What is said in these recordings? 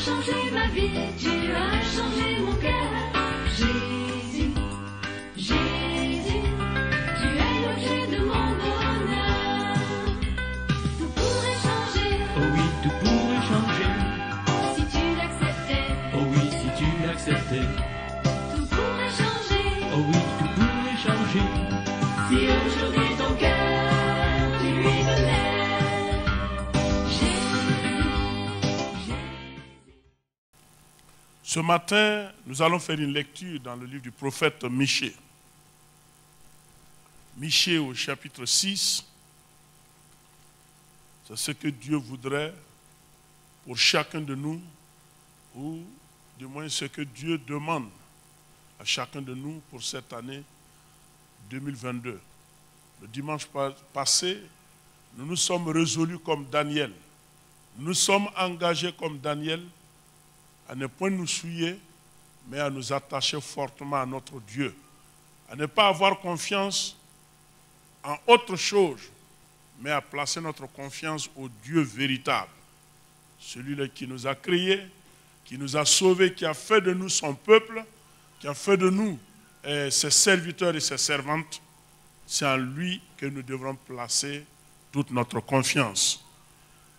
changé ma vie, tu as changé mon cœur. Jésus, Jésus, tu es l'objet de mon bonheur. Tout pourrait changer, Oh oui, tout pourrait changer. si tu l'acceptais. Oh oui, si tu l'acceptais. Tout pourrait changer, Oh oui, tout pourrait changer. si aujourd'hui ton cœur, tu lui donnais. Ce matin, nous allons faire une lecture dans le livre du prophète Michée. Michée au chapitre 6, c'est ce que Dieu voudrait pour chacun de nous, ou du moins ce que Dieu demande à chacun de nous pour cette année 2022. Le dimanche passé, nous nous sommes résolus comme Daniel. Nous sommes engagés comme Daniel à ne point nous souiller, mais à nous attacher fortement à notre Dieu. À ne pas avoir confiance en autre chose, mais à placer notre confiance au Dieu véritable. Celui-là qui nous a créés, qui nous a sauvés, qui a fait de nous son peuple, qui a fait de nous ses serviteurs et ses servantes. C'est en lui que nous devrons placer toute notre confiance.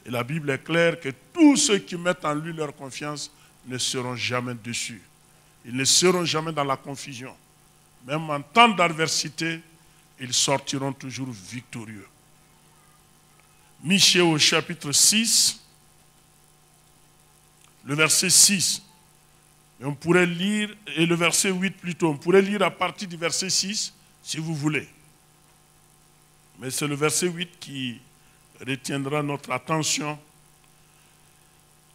Et la Bible est claire que tous ceux qui mettent en lui leur confiance ne seront jamais déçus. Ils ne seront jamais dans la confusion. Même en temps d'adversité, ils sortiront toujours victorieux. Michée au chapitre 6, le verset 6. Et on pourrait lire, et le verset 8 plutôt, on pourrait lire à partir du verset 6, si vous voulez. Mais c'est le verset 8 qui retiendra notre attention.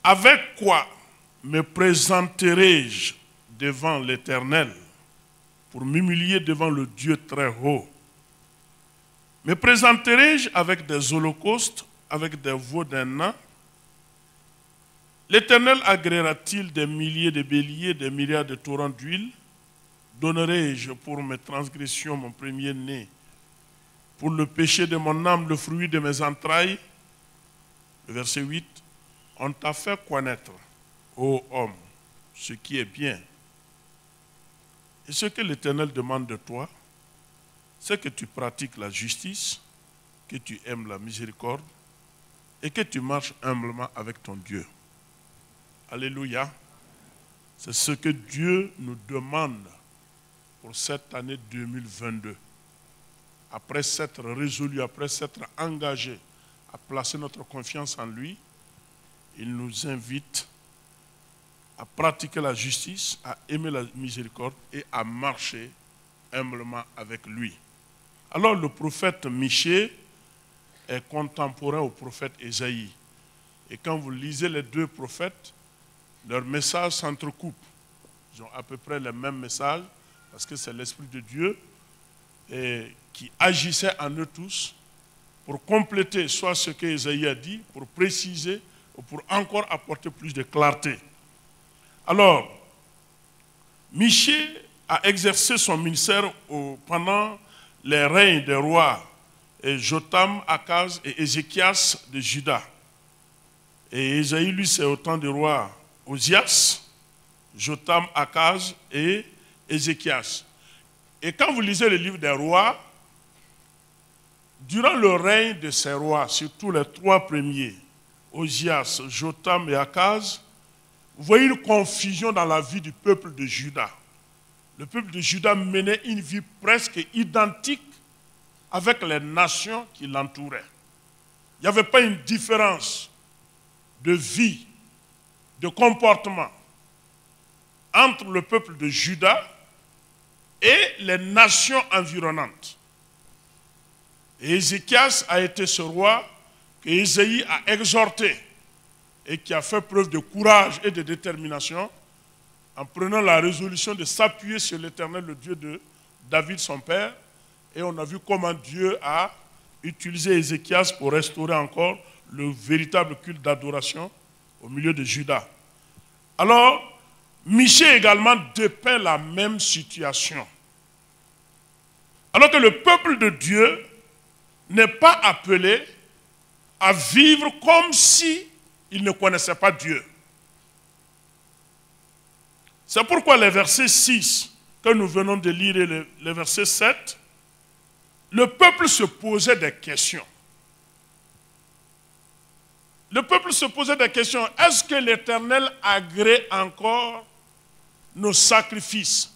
Avec quoi me présenterai-je devant l'Éternel pour m'humilier devant le Dieu très haut? Me présenterai-je avec des holocaustes, avec des veaux d'un an? L'Éternel agréera-t-il des milliers de béliers, des myriades de torrents d'huile? Donnerai-je pour mes transgressions mon premier-né, pour le péché de mon âme, le fruit de mes entrailles? Le verset 8. On t'a fait connaître, ô homme, ce qui est bien. Et ce que l'Éternel demande de toi, c'est que tu pratiques la justice, que tu aimes la miséricorde et que tu marches humblement avec ton Dieu. Alléluia. C'est ce que Dieu nous demande pour cette année 2022. Après s'être résolu, après s'être engagé à placer notre confiance en lui, il nous invite à pratiquer la justice, à aimer la miséricorde et à marcher humblement avec lui. Alors le prophète Michée est contemporain au prophète Ésaïe. Et quand vous lisez les deux prophètes, leurs messages s'entrecoupent. Ils ont à peu près le même message parce que c'est l'Esprit de Dieu qui agissait en eux tous pour compléter soit ce que Ésaïe a dit, pour préciser ou pour encore apporter plus de clarté. Alors, Michée a exercé son ministère pendant les règnes des rois Jotham, Akaz et Ézéchias de Juda. Et Ésaïe, lui, c'est au temps des rois Osias, Jotham, Akaz et Ézéchias. Et quand vous lisez le livre des rois, durant le règne de ces rois, surtout les trois premiers, Osias, Jotham et Akaz, vous voyez une confusion dans la vie du peuple de Juda. Le peuple de Juda menait une vie presque identique avec les nations qui l'entouraient. Il n'y avait pas une différence de vie, de comportement entre le peuple de Juda et les nations environnantes. Et Ézéchias a été ce roi que Ésaïe a exhorté et qui a fait preuve de courage et de détermination en prenant la résolution de s'appuyer sur l'Éternel, le Dieu de David, son père. Et on a vu comment Dieu a utilisé Ézéchias pour restaurer encore le véritable culte d'adoration au milieu de Juda. Alors, Michée également dépeint la même situation. Alors que le peuple de Dieu n'est pas appelé à vivre comme si il ne connaissait pas Dieu. C'est pourquoi les versets 6 que nous venons de lire et le verset 7, le peuple se posait des questions. Le peuple se posait des questions. Est-ce que l'Éternel agrée encore nos sacrifices?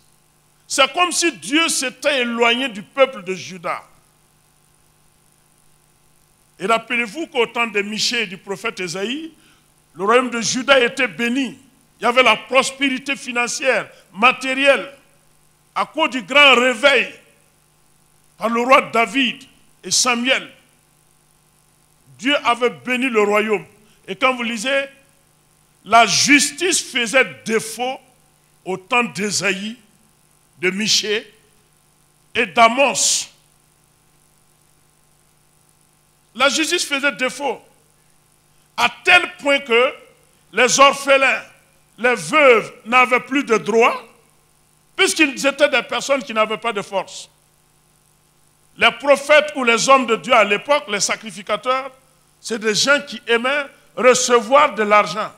C'est comme si Dieu s'était éloigné du peuple de Juda. Et rappelez-vous qu'au temps de Michée et du prophète Ésaïe, le royaume de Juda était béni. Il y avait la prospérité financière, matérielle, à cause du grand réveil par le roi David et Samuel. Dieu avait béni le royaume. Et quand vous lisez, la justice faisait défaut au temps d'Ésaïe, de Michée et d'Amos. La justice faisait défaut à tel point que les orphelins, les veuves n'avaient plus de droits puisqu'ils étaient des personnes qui n'avaient pas de force. Les prophètes ou les hommes de Dieu à l'époque, les sacrificateurs, c'est des gens qui aimaient recevoir de l'argent.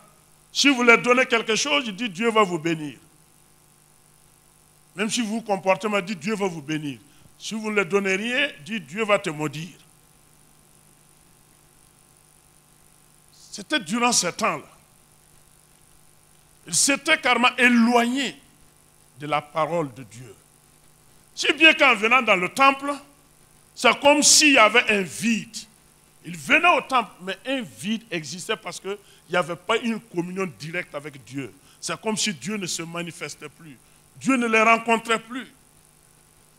Si vous leur donnez quelque chose, ils disent Dieu va vous bénir. Même si vous vous comportez mal, dites Dieu va vous bénir. Si vous ne leur donnez rien, dites Dieu va te maudire. C'était durant ce temps-là. Ils s'étaient carrément éloignés de la parole de Dieu. Si bien qu'en venant dans le temple, c'est comme s'il y avait un vide. Ils venaient au temple, mais un vide existait parce qu'il n'y avait pas une communion directe avec Dieu. C'est comme si Dieu ne se manifestait plus. Dieu ne les rencontrait plus.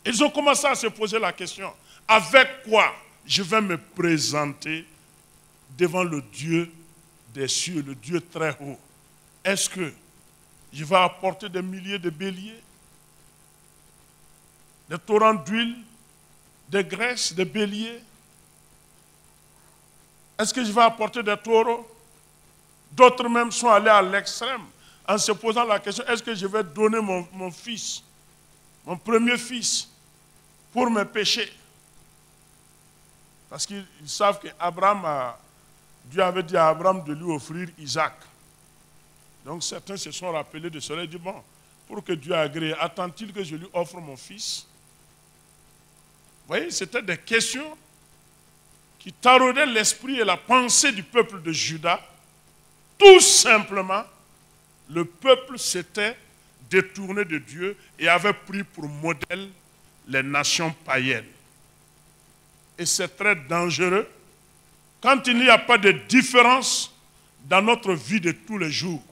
Ils ont commencé à se poser la question, avec quoi je vais me présenter devant le Dieu des cieux, le Dieu très haut? Est-ce que je vais apporter des milliers de béliers, des torrents d'huile, de graisse, de béliers? Est-ce que je vais apporter des taureaux? D'autres même sont allés à l'extrême en se posant la question, est-ce que je vais donner mon fils, mon premier fils, pour mes péchés? Parce qu'ils savent qu'Abraham, Dieu avait dit à Abraham de lui offrir Isaac. Donc certains se sont rappelés de cela et dit, bon, pour que Dieu agrée, attend-il que je lui offre mon fils? Vous voyez, c'était des questions qui taraudaient l'esprit et la pensée du peuple de Juda. Tout simplement, le peuple s'était détourné de Dieu et avait pris pour modèle les nations païennes. Et c'est très dangereux quand il n'y a pas de différence dans notre vie de tous les jours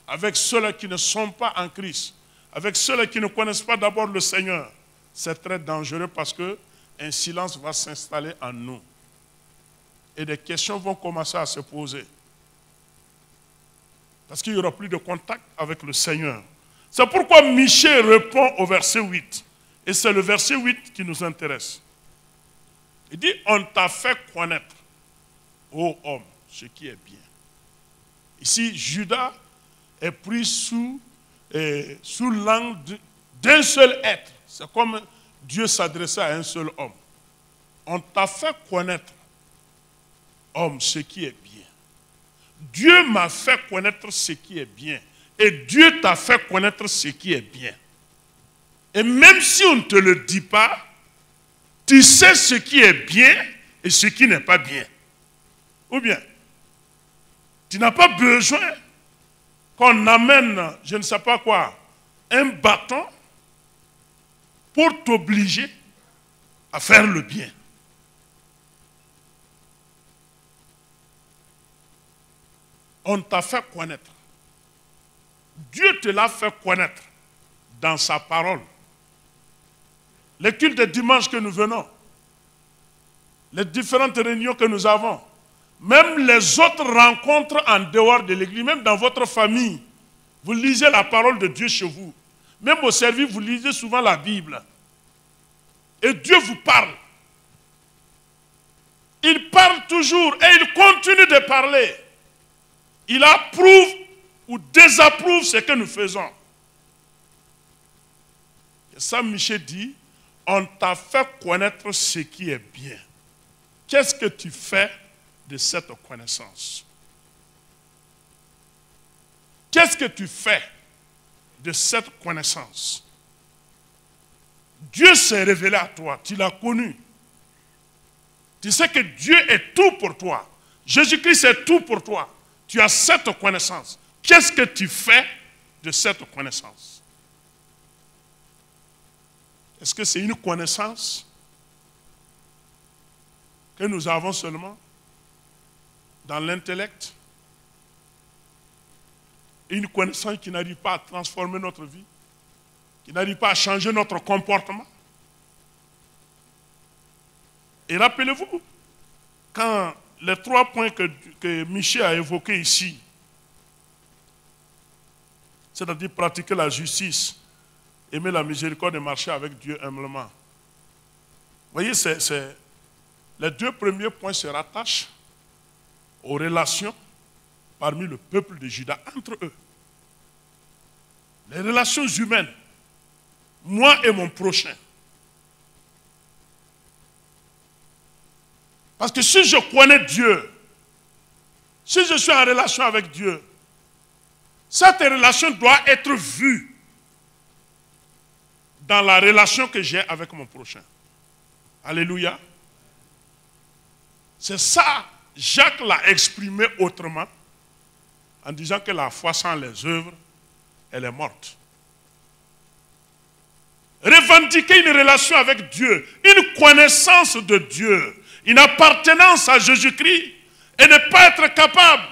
avec ceux qui ne sont pas en Christ, avec ceux qui ne connaissent pas d'abord le Seigneur. C'est très dangereux parce qu'un silence va s'installer en nous. Et des questions vont commencer à se poser. Parce qu'il n'y aura plus de contact avec le Seigneur. C'est pourquoi Michée répond au verset 8. Et c'est le verset 8 qui nous intéresse. Il dit, on t'a fait connaître, ô homme, ce qui est bien. Ici, Judas est pris sous l'angle d'un seul être. C'est comme Dieu s'adressait à un seul homme. On t'a fait connaître, homme, ce qui est bien. Dieu m'a fait connaître ce qui est bien. Et Dieu t'a fait connaître ce qui est bien. Et même si on ne te le dit pas, tu sais ce qui est bien et ce qui n'est pas bien. Ou bien, tu n'as pas besoin qu'on amène, je ne sais pas quoi, un bâton pour t'obliger à faire le bien. On t'a fait connaître. Dieu te l'a fait connaître dans sa parole. Les cultes de dimanche que nous venons, les différentes réunions que nous avons, même les autres rencontres en dehors de l'église, même dans votre famille, vous lisez la parole de Dieu chez vous. Même au service, vous lisez souvent la Bible. Et Dieu vous parle. Il parle toujours et il continue de parler. Il approuve ou désapprouve ce que nous faisons. Et ça, Michée dit, on t'a fait connaître ce qui est bien. Qu'est-ce que tu fais de cette connaissance? Qu'est-ce que tu fais de cette connaissance. Dieu s'est révélé à toi, tu l'as connu. Tu sais que Dieu est tout pour toi. Jésus-Christ est tout pour toi. Tu as cette connaissance. Qu'est-ce que tu fais de cette connaissance? Est-ce que c'est une connaissance que nous avons seulement dans l'intellect? Une connaissance qui n'arrive pas à transformer notre vie, qui n'arrive pas à changer notre comportement. Et rappelez-vous, quand les 3 points que Michel a évoqués ici, c'est-à-dire pratiquer la justice, aimer la miséricorde et marcher avec Dieu humblement. Vous voyez, les 2 premiers points se rattachent aux relations parmi le peuple de Juda, entre eux. Les relations humaines, moi et mon prochain. Parce que si je connais Dieu, si je suis en relation avec Dieu, cette relation doit être vue dans la relation que j'ai avec mon prochain. Alléluia. C'est ça, Jacques l'a exprimé autrement, en disant que la foi sans les œuvres, elle est morte. Revendiquer une relation avec Dieu, une connaissance de Dieu, une appartenance à Jésus-Christ, et ne pas être capable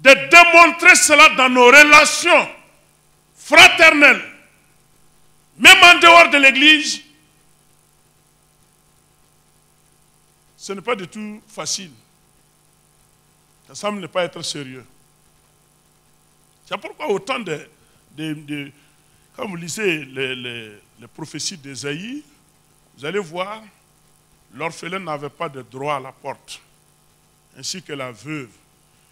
de démontrer cela dans nos relations fraternelles, même en dehors de l'Église, ce n'est pas du tout facile. Ça semble ne pas être sérieux. C'est pourquoi autant quand vous lisez les prophéties d'Ésaïe, vous allez voir, l'orphelin n'avait pas de droit à la porte, ainsi que la veuve.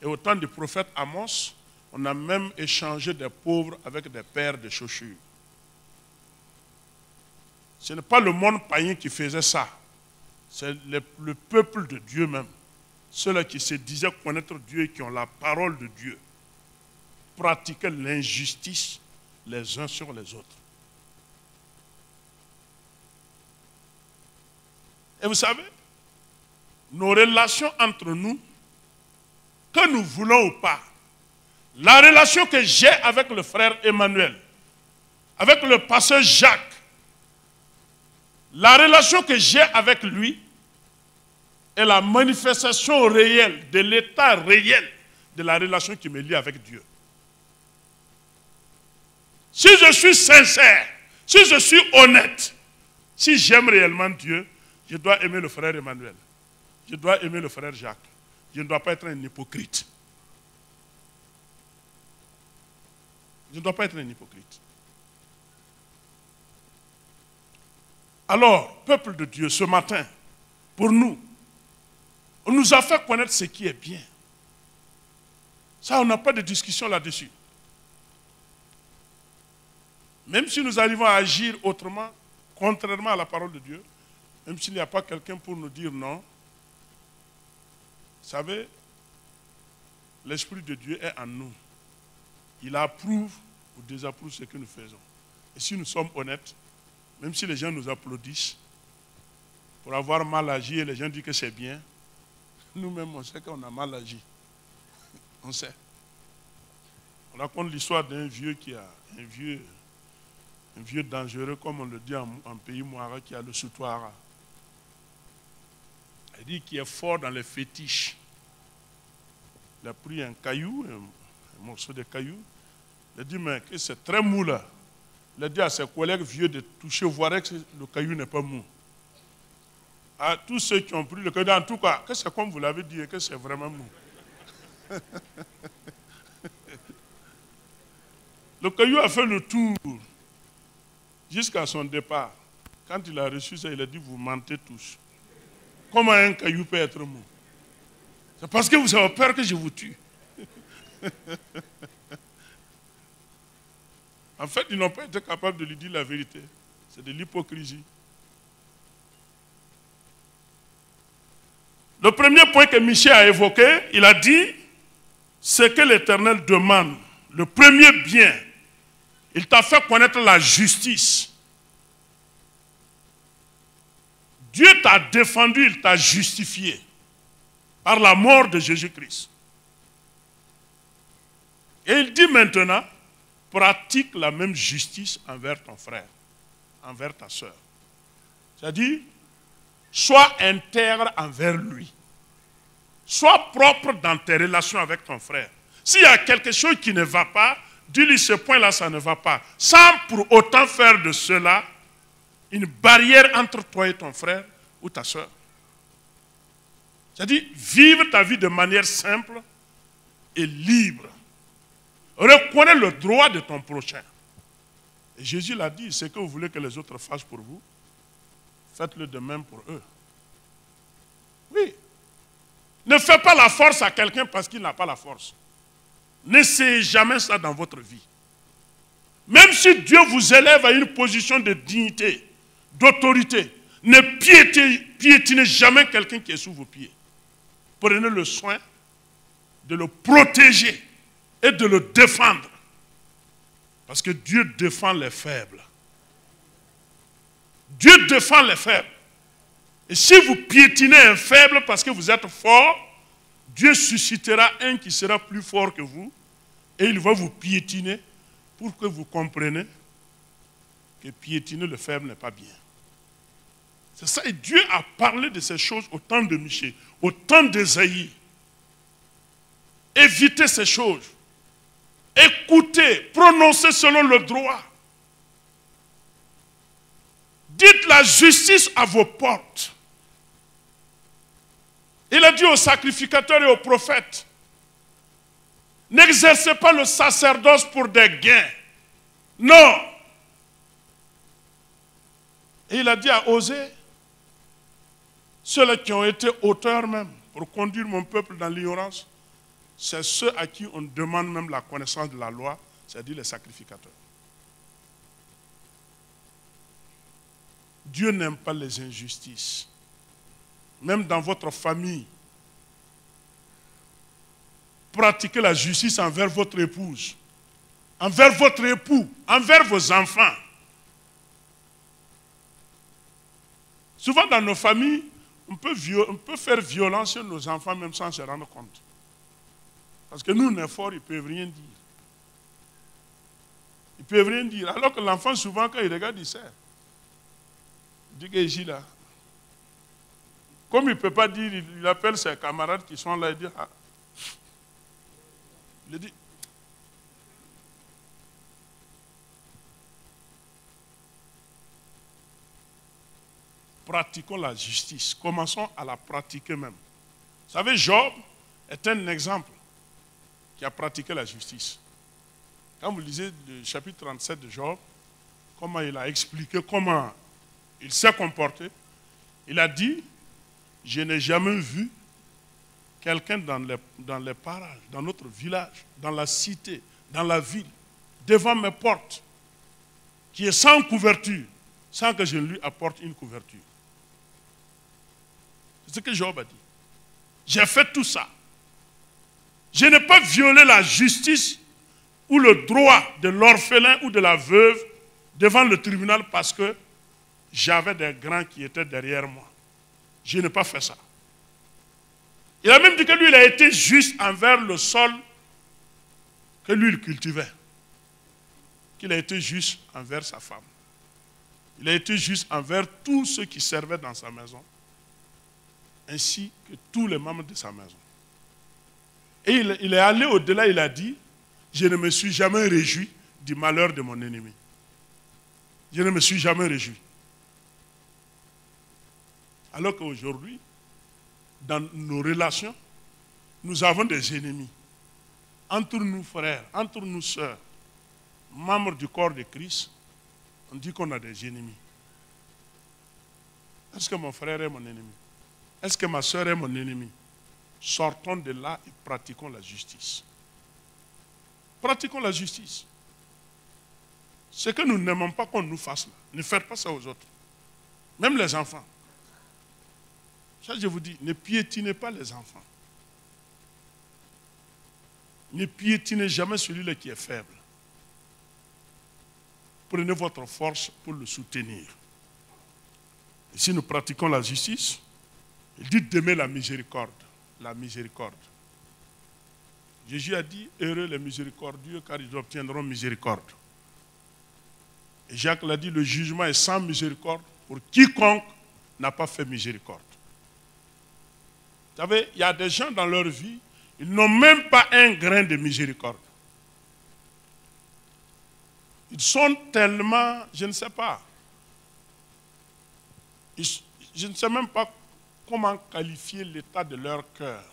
Et au temps du prophète Amos, on a même échangé des pauvres avec des paires de chaussures. Ce n'est pas le monde païen qui faisait ça. C'est le peuple de Dieu même. Ceux-là qui se disaient connaître Dieu et qui ont la parole de Dieu pratiquaient l'injustice les uns sur les autres. Et vous savez, nos relations entre nous, que nous voulons ou pas, la relation que j'ai avec le frère Emmanuel, avec le pasteur Jacques, la relation que j'ai avec lui est la manifestation réelle de l'état réel de la relation qui me lie avec Dieu. Si je suis sincère, si je suis honnête, si j'aime réellement Dieu, je dois aimer le frère Emmanuel. Je dois aimer le frère Jacques. Je ne dois pas être un hypocrite. Je ne dois pas être un hypocrite. Alors, peuple de Dieu, ce matin, pour nous, on nous a fait connaître ce qui est bien. Ça, on n'a pas de discussion là-dessus. Même si nous arrivons à agir autrement, contrairement à la parole de Dieu, même s'il n'y a pas quelqu'un pour nous dire non, vous savez, l'Esprit de Dieu est en nous. Il approuve ou désapprouve ce que nous faisons. Et si nous sommes honnêtes, même si les gens nous applaudissent pour avoir mal agi et les gens disent que c'est bien, nous-mêmes on sait qu'on a mal agi. On sait. On raconte l'histoire d'un vieux qui a un vieux dangereux, comme on le dit en pays Mouara, qui a le Soutouara. Il dit qu'il est fort dans les fétiches. Il a pris un caillou, un morceau de caillou. Il a dit, mais que c'est très mou là. Il a dit à ses collègues vieux de toucher, voir que le caillou n'est pas mou. À tous ceux qui ont pris le caillou, en tout cas, que c'est comme vous l'avez dit, que c'est vraiment mou. Le caillou a fait le tour jusqu'à son départ. Quand il a reçu ça, il a dit, vous mentez tous. Comment un caillou peut être mou? C'est parce que vous avez peur que je vous tue. En fait, ils n'ont pas été capables de lui dire la vérité. C'est de l'hypocrisie. Le premier point que Michel a évoqué, il a dit, ce que l'Éternel demande, le premier bien Il t'a fait connaître la justice. Dieu t'a défendu, il t'a justifié par la mort de Jésus-Christ. Et il dit maintenant, pratique la même justice envers ton frère, envers ta soeur. C'est-à-dire, sois intègre envers lui. Sois propre dans tes relations avec ton frère. S'il y a quelque chose qui ne va pas, dis-lui ce point-là, ça ne va pas. Sans pour autant faire de cela une barrière entre toi et ton frère ou ta soeur. C'est-à-dire, vivre ta vie de manière simple et libre. Reconnais le droit de ton prochain. Et Jésus l'a dit, ce que vous voulez que les autres fassent pour vous, faites-le de même pour eux. Oui. Ne faites pas la force à quelqu'un parce qu'il n'a pas la force. N'essayez jamais ça dans votre vie. Même si Dieu vous élève à une position de dignité, d'autorité, ne piétinez jamais quelqu'un qui est sous vos pieds. Prenez le soin de le protéger et de le défendre. Parce que Dieu défend les faibles. Dieu défend les faibles. Et si vous piétinez un faible parce que vous êtes fort, Dieu suscitera un qui sera plus fort que vous et il va vous piétiner pour que vous compreniez que piétiner le faible n'est pas bien. C'est ça, et Dieu a parlé de ces choses au temps de Michée, au temps d'Ésaïe. Évitez ces choses. Écoutez, prononcez selon le droit. Dites la justice à vos portes. Il a dit aux sacrificateurs et aux prophètes, n'exercez pas le sacerdoce pour des gains. Non. Et il a dit à Osée, ceux qui ont été auteurs même pour conduire mon peuple dans l'ignorance, c'est ceux à qui on demande même la connaissance de la loi, c'est-à-dire les sacrificateurs. Dieu n'aime pas les injustices. Même dans votre famille, pratiquez la justice envers votre épouse, envers votre époux, envers vos enfants. Souvent dans nos familles, on peut faire violence sur nos enfants même sans se rendre compte. Parce que nous, on est forts, ils ne peuvent rien dire. Ils ne peuvent rien dire. Alors que l'enfant, souvent, quand il regarde, il sait. Il dit que ici, là. Comme il ne peut pas dire, il appelle ses camarades qui sont là et dit, ah. Il dit, pratiquons la justice. Commençons à la pratiquer même. Vous savez, Job est un exemple qui a pratiqué la justice. Quand vous lisez le chapitre 37 de Job, comment il a expliqué, comment il s'est comporté, il a dit, je n'ai jamais vu quelqu'un dans les parages, dans notre village, dans la cité, dans la ville, devant mes portes, qui est sans couverture, sans que je lui apporte une couverture. C'est ce que Job a dit. J'ai fait tout ça. Je n'ai pas violé la justice ou le droit de l'orphelin ou de la veuve devant le tribunal parce que j'avais des grands qui étaient derrière moi. Je n'ai pas fait ça. Il a même dit que lui, il a été juste envers le sol que lui, il cultivait. Qu'il a été juste envers sa femme. Il a été juste envers tous ceux qui servaient dans sa maison, ainsi que tous les membres de sa maison. Et il est allé au-delà, il a dit, je ne me suis jamais réjoui du malheur de mon ennemi. Je ne me suis jamais réjoui. Alors qu'aujourd'hui, dans nos relations, nous avons des ennemis. Entre nous frères, entre nous sœurs, membres du corps de Christ, on dit qu'on a des ennemis. Est-ce que mon frère est mon ennemi? Est-ce que ma sœur est mon ennemi? Sortons de là et pratiquons la justice. Pratiquons la justice. Ce que nous n'aimons pas qu'on nous fasse là, ne faites pas ça aux autres. Même les enfants. Ça, je vous dis, ne piétinez pas les enfants. Ne piétinez jamais celui-là qui est faible. prenez votre force pour le soutenir. Et si nous pratiquons la justice, il dit d'aimer la miséricorde. La miséricorde. Jésus a dit, heureux les miséricordieux, car ils obtiendront miséricorde. Et Jacques l'a dit, le jugement est sans miséricorde pour quiconque n'a pas fait miséricorde. Vous savez, il y a des gens dans leur vie, ils n'ont même pas un grain de miséricorde. Ils sont tellement, je ne sais pas, je ne sais même pas comment qualifier l'état de leur cœur.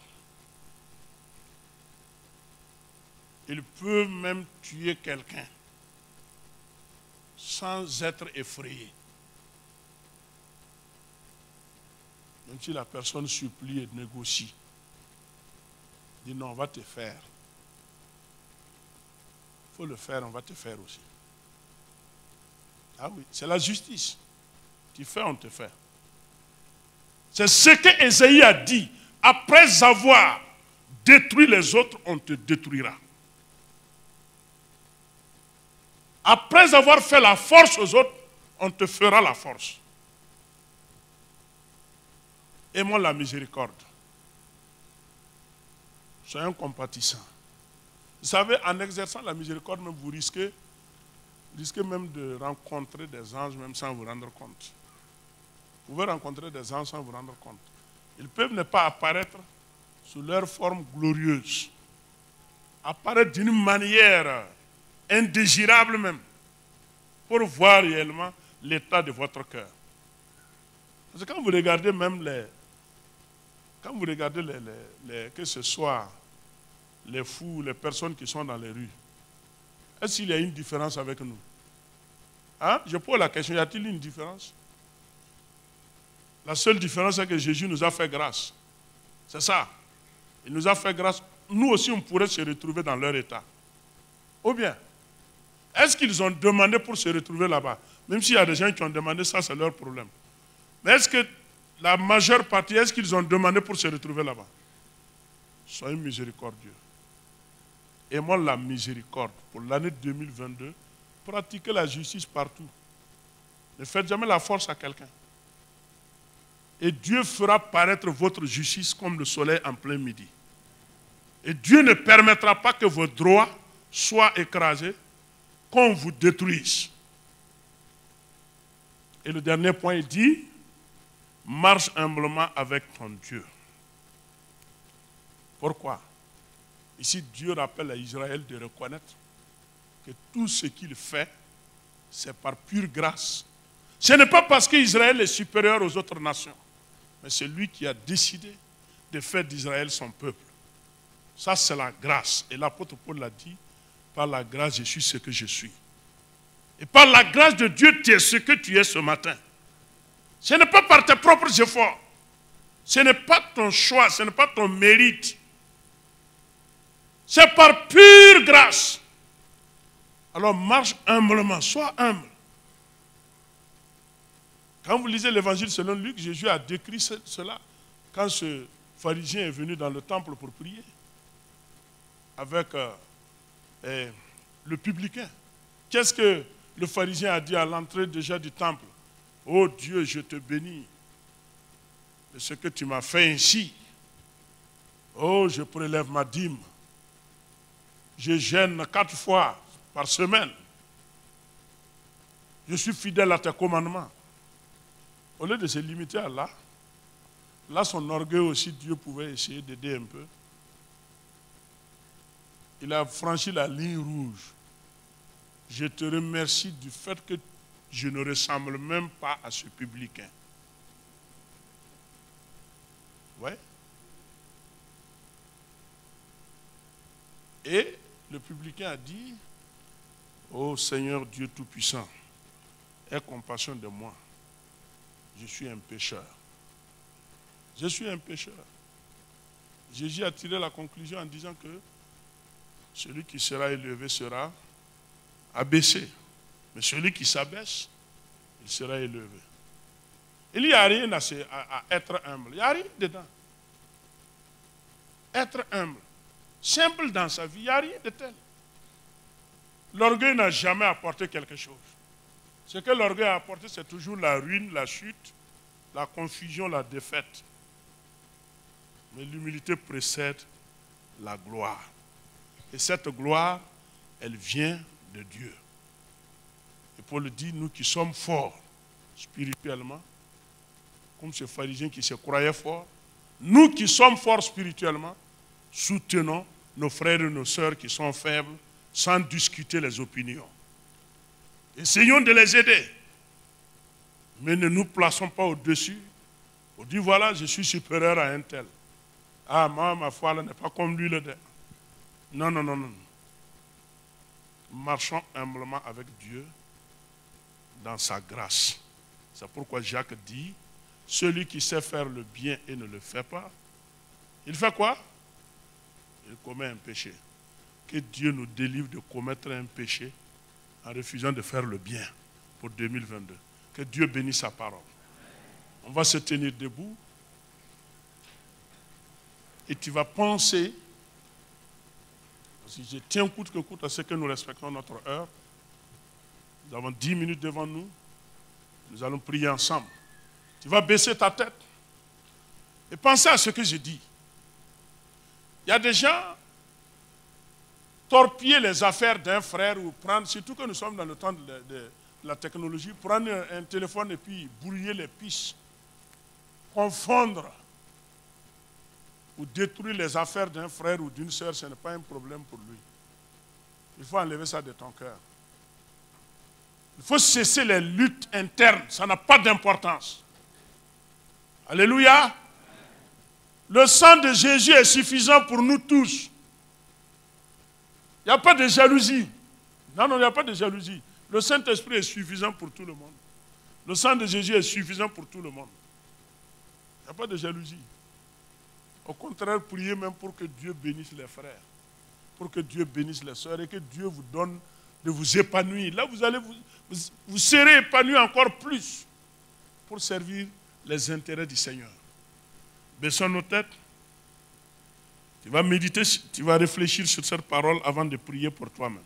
Ils peuvent même tuer quelqu'un sans être effrayés. Même si la personne supplie et négocie, dit non, on va te faire. Il faut le faire, on va te faire aussi. Ah oui, c'est la justice. Tu fais, on te fait. C'est ce que Ésaïe a dit. Après avoir détruit les autres, on te détruira. Après avoir fait la force aux autres, on te fera la force. Aimons la miséricorde. Soyons compatissants. Vous savez, en exerçant la miséricorde, même vous risquez même de rencontrer des anges, même sans vous rendre compte. Vous pouvez rencontrer des anges sans vous rendre compte. Ils peuvent ne pas apparaître sous leur forme glorieuse. Apparaître d'une manière indésirable même, pour voir réellement l'état de votre cœur. Parce que quand vous regardez même que ce soit les fous, les personnes qui sont dans les rues, est-ce qu'il y a une différence avec nous? Hein? Je pose la question, y a-t-il une différence? La seule différence, c'est que Jésus nous a fait grâce. C'est ça. Il nous a fait grâce. Nous aussi, on pourrait se retrouver dans leur état. Ou bien, est-ce qu'ils ont demandé pour se retrouver là-bas? Même s'il y a des gens qui ont demandé, ça c'est leur problème. Mais est-ce que la majeure partie, est-ce qu'ils ont demandé pour se retrouver là-bas? Soyez miséricordieux. Aimons la miséricorde. Pour l'année 2022, pratiquez la justice partout. Ne faites jamais la force à quelqu'un. Et Dieu fera paraître votre justice comme le soleil en plein midi. Et Dieu ne permettra pas que vos droits soient écrasés, qu'on vous détruise. Et le dernier point, il dit, marche humblement avec ton Dieu. Pourquoi? Ici, Dieu rappelle à Israël de reconnaître que tout ce qu'il fait, c'est par pure grâce. Ce n'est pas parce qu'Israël est supérieur aux autres nations, mais c'est lui qui a décidé de faire d'Israël son peuple. Ça, c'est la grâce. Et l'apôtre Paul l'a dit, par la grâce, je suis ce que je suis. Et par la grâce de Dieu, tu es ce que tu es ce matin. Ce n'est pas par tes propres efforts. Ce n'est pas ton choix, ce n'est pas ton mérite. C'est par pure grâce. Alors marche humblement, sois humble. Quand vous lisez l'évangile selon Luc, Jésus a décrit cela. Quand ce pharisien est venu dans le temple pour prier, avec le publicain. Qu'est-ce que le pharisien a dit à l'entrée déjà du temple? Oh Dieu, je te bénis de ce que tu m'as fait ainsi. Oh, je prélève ma dîme. Je jeûne 4 fois par semaine. Je suis fidèle à tes commandements. Au lieu de se limiter à là, son orgueil aussi, Dieu pouvait essayer d'aider un peu. Il a franchi la ligne rouge. Je te remercie du fait que je ne ressemble même pas à ce publicain. Ouais. Et le publicain a dit, ô Seigneur Dieu Tout-Puissant, aie compassion de moi. Je suis un pécheur. Je suis un pécheur. Jésus a tiré la conclusion en disant que celui qui sera élevé sera abaissé. Mais celui qui s'abaisse, il sera élevé. Il n'y a rien à être humble. Il n'y a rien dedans. Être humble. Simple dans sa vie, il n'y a rien de tel. L'orgueil n'a jamais apporté quelque chose. Ce que l'orgueil a apporté, c'est toujours la ruine, la chute, la confusion, la défaite. Mais l'humilité précède la gloire. Et cette gloire, elle vient de Dieu. Et Paul dit, nous qui sommes forts spirituellement, comme ce pharisien qui se croyait fort, nous qui sommes forts spirituellement, soutenons nos frères et nos sœurs qui sont faibles sans discuter les opinions. Essayons de les aider, mais ne nous plaçons pas au-dessus. On dit, voilà, je suis supérieur à un tel. Ah, moi, ma foi, là, n'est pas comme lui. Non, non, non, non. Marchons humblement avec Dieu dans sa grâce. C'est pourquoi Jacques dit, celui qui sait faire le bien et ne le fait pas, il fait quoi? Il commet un péché. Que Dieu nous délivre de commettre un péché en refusant de faire le bien pour 2022. Que Dieu bénisse sa parole. On va se tenir debout et tu vas penser, parce que je tiens coûte que coûte à ce que nous respectons notre heure. Nous avons 10 minutes devant nous. Nous allons prier ensemble. Tu vas baisser ta tête et penser à ce que je dis. Il y a des gens torpiller les affaires d'un frère ou prendre, surtout que nous sommes dans le temps de la technologie, prendre un téléphone et puis brouiller les pistes, confondre ou détruire les affaires d'un frère ou d'une sœur, ce n'est pas un problème pour lui. Il faut enlever ça de ton cœur. Il faut cesser les luttes internes, ça n'a pas d'importance. Alléluia. Le sang de Jésus est suffisant pour nous tous. Il n'y a pas de jalousie. Non, non, il n'y a pas de jalousie. Le Saint-Esprit est suffisant pour tout le monde. Le sang de Jésus est suffisant pour tout le monde. Il n'y a pas de jalousie. Au contraire, priez même pour que Dieu bénisse les frères, pour que Dieu bénisse les sœurs et que Dieu vous donne de vous épanouir. Là, vous allez vous serez épanoui encore plus pour servir les intérêts du Seigneur. Baissons nos têtes. Tu vas méditer, tu vas réfléchir sur cette parole avant de prier pour toi-même.